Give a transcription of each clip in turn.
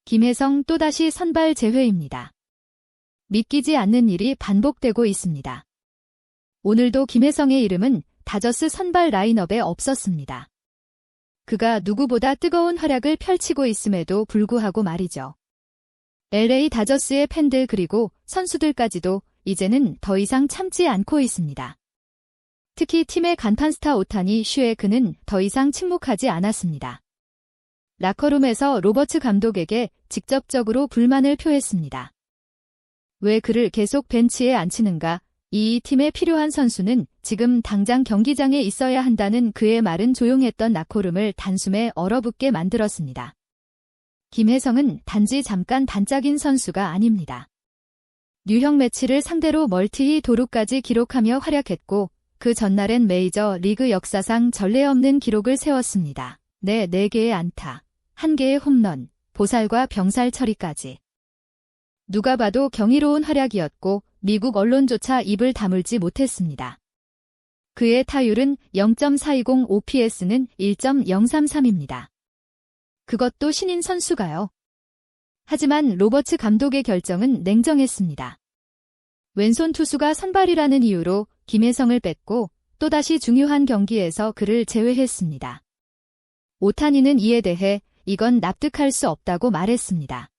김혜성 또다시 선발 재회입니다. 믿기지 않는 일이 반복되고 있습니다. 오늘도 김혜성의 이름은 다저스 선발 라인업에 없었습니다. 그가 누구보다 뜨거운 활약을 펼치고 있음에도 불구하고 말이죠. LA 다저스의 팬들 그리고 선수들까지도 이제는 더 이상 참지 않고 있습니다. 특히 팀의 간판 스타 오타니 슈에 그는 더 이상 침묵하지 않았습니다. 라커룸에서 로버츠 감독에게 직접적으로 불만을 표했습니다. 왜 그를 계속 벤치에 앉히는가? 이 팀에 필요한 선수는 지금 당장 경기장에 있어야 한다는 그의 말은 조용했던 라커룸을 단숨에 얼어붙게 만들었습니다. 김혜성은 단지 잠깐 반짝인 선수가 아닙니다. 뉴형 매치를 상대로 멀티 도루까지 기록하며 활약했고 그 전날엔 메이저 리그 역사상 전례 없는 기록을 세웠습니다. 4개의 안타, 1개의 홈런, 보살과 병살 처리까지. 누가 봐도 경이로운 활약이었고 미국 언론조차 입을 다물지 못했습니다. 그의 타율은 0.420, OPS는 1.033입니다. 그것도 신인 선수가요. 하지만 로버츠 감독의 결정은 냉정했습니다. 왼손 투수가 선발이라는 이유로 김혜성을 뺐고 또다시 중요한 경기에서 그를 제외했습니다. 오타니는 이에 대해 이건 납득할 수 없다고 말했습니다.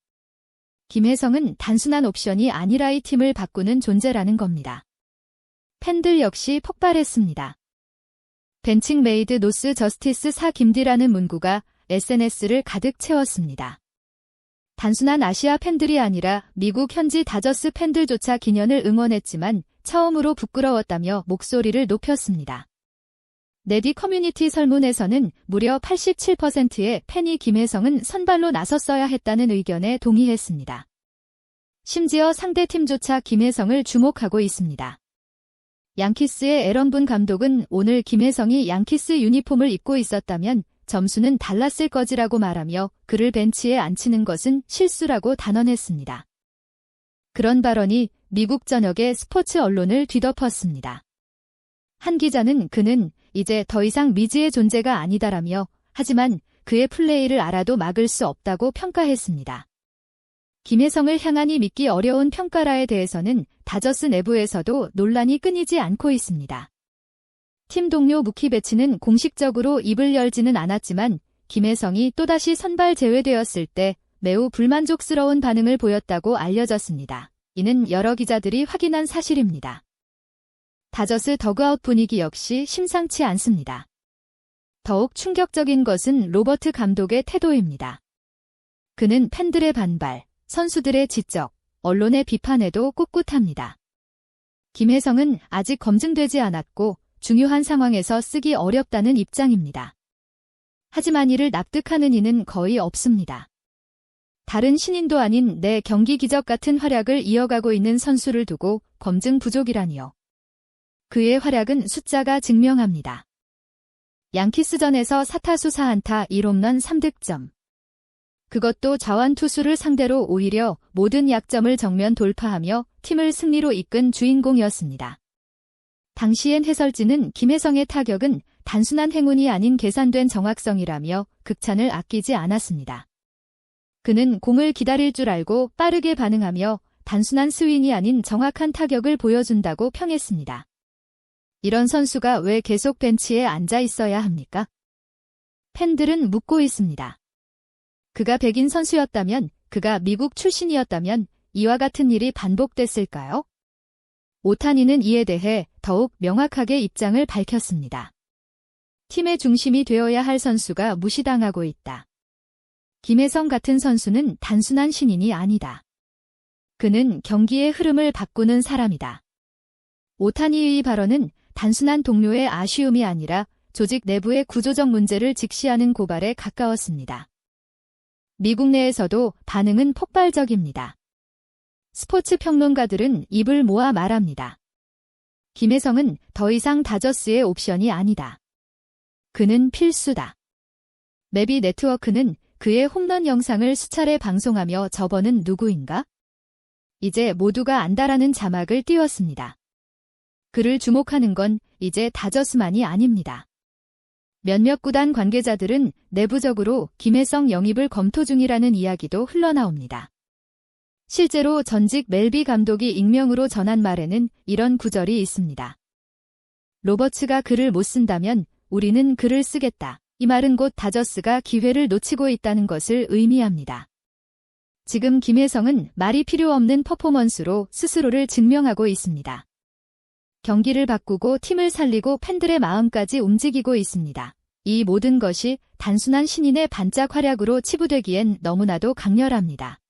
김혜성은 단순한 옵션이 아니라 이 팀을 바꾸는 존재라는 겁니다. 팬들 역시 폭발했습니다. 벤칭 메이드 노스 저스티스 사 김디라는 문구가 SNS를 가득 채웠습니다. 단순한 아시아 팬들이 아니라 미국 현지 다저스 팬들조차 기년을 응원했지만 처음으로 부끄러웠다며 목소리를 높였습니다. 네디 커뮤니티 설문에서는 무려 87%의 팬이 김혜성은 선발로 나섰어야 했다는 의견에 동의했습니다. 심지어 상대팀조차 김혜성을 주목하고 있습니다. 양키스의 에런 분 감독은 오늘 김혜성이 양키스 유니폼을 입고 있었다면 점수는 달랐을 거지라고 말하며 그를 벤치에 앉히는 것은 실수라고 단언했습니다. 그런 발언이 미국 전역의 스포츠 언론을 뒤덮었습니다. 한 기자는 그는 이제 더 이상 미지의 존재가 아니다라며 하지만 그의 플레이를 알아도 막을 수 없다고 평가했습니다. 김혜성을 향하니 믿기 어려운 평가라에 대해서는 다저스 내부에서도 논란이 끊이지 않고 있습니다. 팀 동료 무키 베츠는 공식적으로 입을 열지는 않았지만 김혜성이 또다시 선발 제외되었을 때 매우 불만족스러운 반응을 보였다고 알려졌습니다. 이는 여러 기자들이 확인한 사실입니다. 다저스 더그아웃 분위기 역시 심상치 않습니다. 더욱 충격적인 것은 로버트 감독의 태도입니다. 그는 팬들의 반발, 선수들의 지적, 언론의 비판에도 꿋꿋합니다. 김혜성은 아직 검증되지 않았고 중요한 상황에서 쓰기 어렵다는 입장입니다. 하지만 이를 납득하는 이는 거의 없습니다. 다른 신인도 아닌 내 경기 기적 같은 활약을 이어가고 있는 선수를 두고 검증 부족이라니요. 그의 활약은 숫자가 증명합니다. 양키스전에서 4타수 4안타 1홈런 3득점. 그것도 좌완 투수를 상대로 오히려 모든 약점을 정면 돌파하며 팀을 승리로 이끈 주인공이었습니다. 당시엔 해설진은 김혜성의 타격은 단순한 행운이 아닌 계산된 정확성이라며 극찬을 아끼지 않았습니다. 그는 공을 기다릴 줄 알고 빠르게 반응하며 단순한 스윙이 아닌 정확한 타격을 보여준다고 평했습니다. 이런 선수가 왜 계속 벤치에 앉아 있어야 합니까? 팬들은 묻고 있습니다. 그가 백인 선수였다면, 그가 미국 출신이었다면 이와 같은 일이 반복됐을까요? 오타니는 이에 대해 더욱 명확하게 입장을 밝혔습니다. 팀의 중심이 되어야 할 선수가 무시당하고 있다. 김혜성 같은 선수는 단순한 신인이 아니다. 그는 경기의 흐름을 바꾸는 사람이다. 오타니의 발언은 단순한 동료의 아쉬움이 아니라 조직 내부의 구조적 문제를 직시하는 고발에 가까웠습니다. 미국 내에서도 반응은 폭발적입니다. 스포츠 평론가들은 입을 모아 말합니다. 김혜성은 더 이상 다저스의 옵션이 아니다. 그는 필수다. 메비 네트워크는 그의 홈런 영상을 수차례 방송하며 저번은 누구인가? 이제 모두가 안다라는 자막을 띄웠습니다. 그를 주목하는 건 이제 다저스만이 아닙니다. 몇몇 구단 관계자들은 내부적으로 김혜성 영입을 검토 중이라는 이야기도 흘러나옵니다. 실제로 전직 멜비 감독이 익명으로 전한 말에는 이런 구절이 있습니다. 로버츠가 글을 못 쓴다면 우리는 글을 쓰겠다. 이 말은 곧 다저스가 기회를 놓치고 있다는 것을 의미합니다. 지금 김혜성은 말이 필요 없는 퍼포먼스로 스스로를 증명하고 있습니다. 경기를 바꾸고 팀을 살리고 팬들의 마음까지 움직이고 있습니다. 이 모든 것이 단순한 신인의 반짝 활약으로 치부되기엔 너무나도 강렬합니다.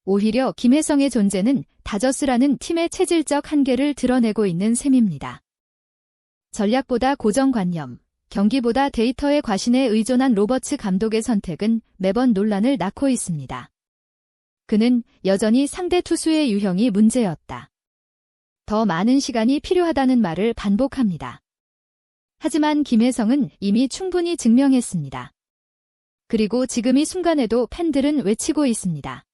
오히려 김혜성의 존재는 다저스라는 팀의 체질적 한계를 드러내고 있는 셈입니다. 전략보다 고정관념, 경기보다 데이터의 과신에 의존한 로버츠 감독의 선택은 매번 논란을 낳고 있습니다. 그는 여전히 상대 투수의 유형이 문제였다. 더 많은 시간이 필요하다는 말을 반복합니다. 하지만 김혜성은 이미 충분히 증명했습니다. 그리고 지금 이 순간에도 팬들은 외치고 있습니다.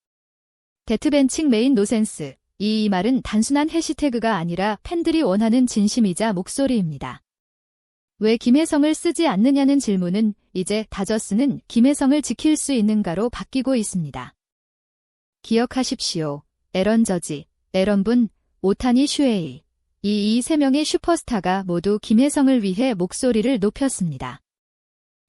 데트벤칭 메인 노센스. 이 말은 단순한 해시태그가 아니라 팬들이 원하는 진심이자 목소리입니다. 왜 김혜성을 쓰지 않느냐는 질문은 이제 다저스는 김혜성을 지킬 수 있는가로 바뀌고 있습니다. 기억하십시오. 에런 저지, 에런 분, 오타니 슈에이. 이 세 명의 슈퍼스타가 모두 김혜성을 위해 목소리를 높였습니다.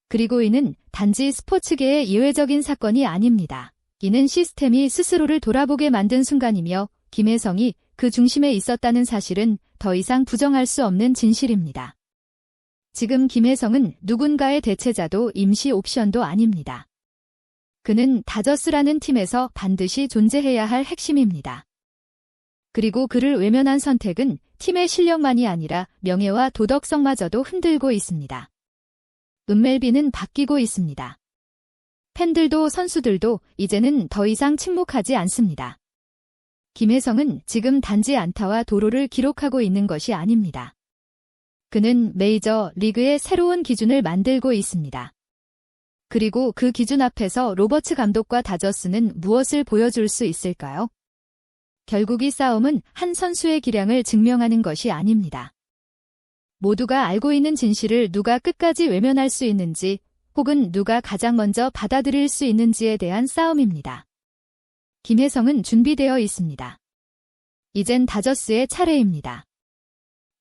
그리고 이는 단지 스포츠계의 예외적인 사건이 아닙니다. 이는 시스템이 스스로를 돌아보게 만든 순간이며 김혜성이 그 중심에 있었다는 사실은 더 이상 부정할 수 없는 진실입니다. 지금 김혜성은 누군가의 대체자도 임시 옵션도 아닙니다. 그는 다저스라는 팀에서 반드시 존재해야 할 핵심입니다. 그리고 그를 외면한 선택은 팀의 실력만이 아니라 명예와 도덕성마저도 흔들고 있습니다. 은멜비는 바뀌고 있습니다. 팬들도 선수들도 이제는 더 이상 침묵하지 않습니다. 김혜성은 지금 단지 안타와 도루를 기록하고 있는 것이 아닙니다. 그는 메이저 리그의 새로운 기준을 만들고 있습니다. 그리고 그 기준 앞에서 로버츠 감독과 다저스는 무엇을 보여줄 수 있을까요? 결국 이 싸움은 한 선수의 기량을 증명하는 것이 아닙니다. 모두가 알고 있는 진실을 누가 끝까지 외면할 수 있는지 혹은 누가 가장 먼저 받아들일 수 있는지에 대한 싸움입니다. 김혜성은 준비되어 있습니다. 이젠 다저스의 차례입니다.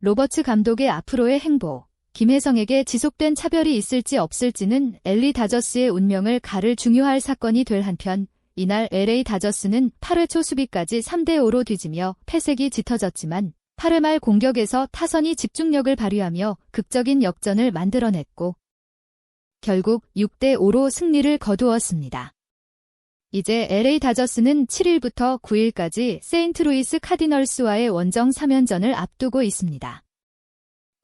로버츠 감독의 앞으로의 행보, 김혜성에게 지속된 차별이 있을지 없을지는 LA 다저스의 운명을 가를 중요할 사건이 될 한편 이날 LA 다저스는 8회 초 수비까지 3대5로 뒤지며 패색이 짙어졌지만 8회 말 공격에서 타선이 집중력을 발휘하며 극적인 역전을 만들어냈고 결국 6대5로 승리를 거두었습니다. 이제 LA 다저스는 7일부터 9일까지 세인트루이스 카디널스와의 원정 3연전을 앞두고 있습니다.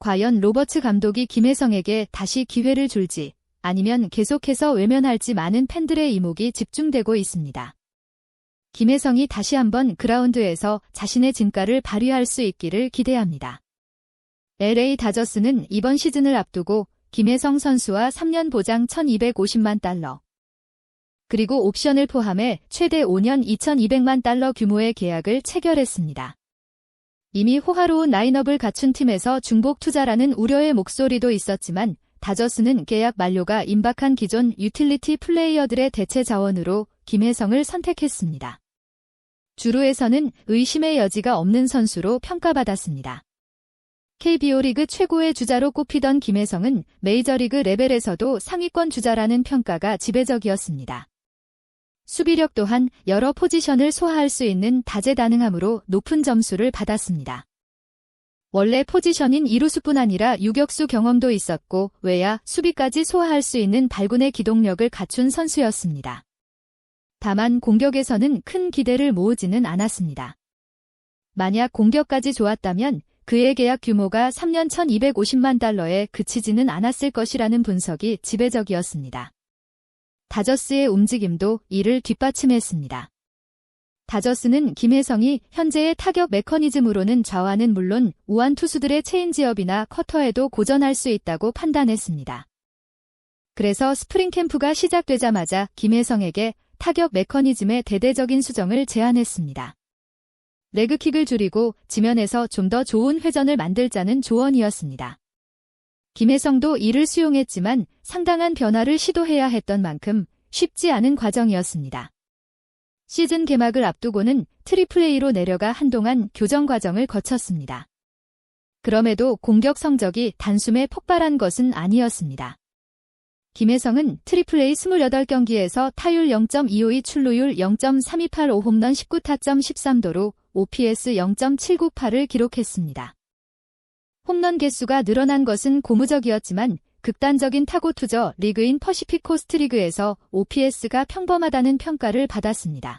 과연 로버츠 감독이 김혜성에게 다시 기회를 줄지 아니면 계속해서 외면할지 많은 팬들의 이목이 집중되고 있습니다. 김혜성이 다시 한번 그라운드에서 자신의 진가를 발휘할 수 있기를 기대합니다. LA 다저스는 이번 시즌을 앞두고 김혜성 선수와 3년 보장 $1,250만 그리고 옵션을 포함해 최대 5년 $2,200만 규모의 계약을 체결했습니다. 이미 호화로운 라인업을 갖춘 팀에서 중복 투자라는 우려의 목소리도 있었지만 다저스는 계약 만료가 임박한 기존 유틸리티 플레이어들의 대체 자원으로 김혜성을 선택했습니다. 주루에서는 의심의 여지가 없는 선수로 평가받았습니다. KBO 리그 최고의 주자로 꼽히던 김혜성은 메이저리그 레벨에서도 상위권 주자라는 평가가 지배적이었습니다. 수비력 또한 여러 포지션을 소화할 수 있는 다재다능함으로 높은 점수를 받았습니다. 원래 포지션인 이루수뿐 아니라 유격수 경험도 있었고 외야, 수비까지 소화할 수 있는 발군의 기동력을 갖춘 선수였습니다. 다만 공격에서는 큰 기대를 모으지는 않았습니다. 만약 공격까지 좋았다면 그의 계약 규모가 3년 $1,250만 그치지는 않았을 것이라는 분석이 지배적이었습니다. 다저스의 움직임도 이를 뒷받침했습니다. 다저스는 김혜성이 현재의 타격 메커니즘으로는 좌완은 물론 우완 투수들의 체인지업이나 커터에도 고전할 수 있다고 판단했습니다. 그래서 스프링 캠프가 시작되자마자 김혜성에게 타격 메커니즘의 대대적인 수정을 제안했습니다. 레그킥을 줄이고 지면에서 좀 더 좋은 회전을 만들자는 조언이었습니다. 김혜성도 이를 수용했지만 상당한 변화를 시도해야 했던 만큼 쉽지 않은 과정이었습니다. 시즌 개막을 앞두고는 트리플A로 내려가 한동안 교정 과정을 거쳤습니다. 그럼에도 공격 성적이 단숨에 폭발한 것은 아니었습니다. 김혜성은 트리플A 28경기에서 타율 0.252, 출루율 0.3285, 홈런 19타점 13도루, OPS 0.798을 기록했습니다. 홈런 개수가 늘어난 것은 고무적이었지만 극단적인 타고 투저 리그인 퍼시픽 코스트 리그에서 OPS가 평범하다는 평가를 받았습니다.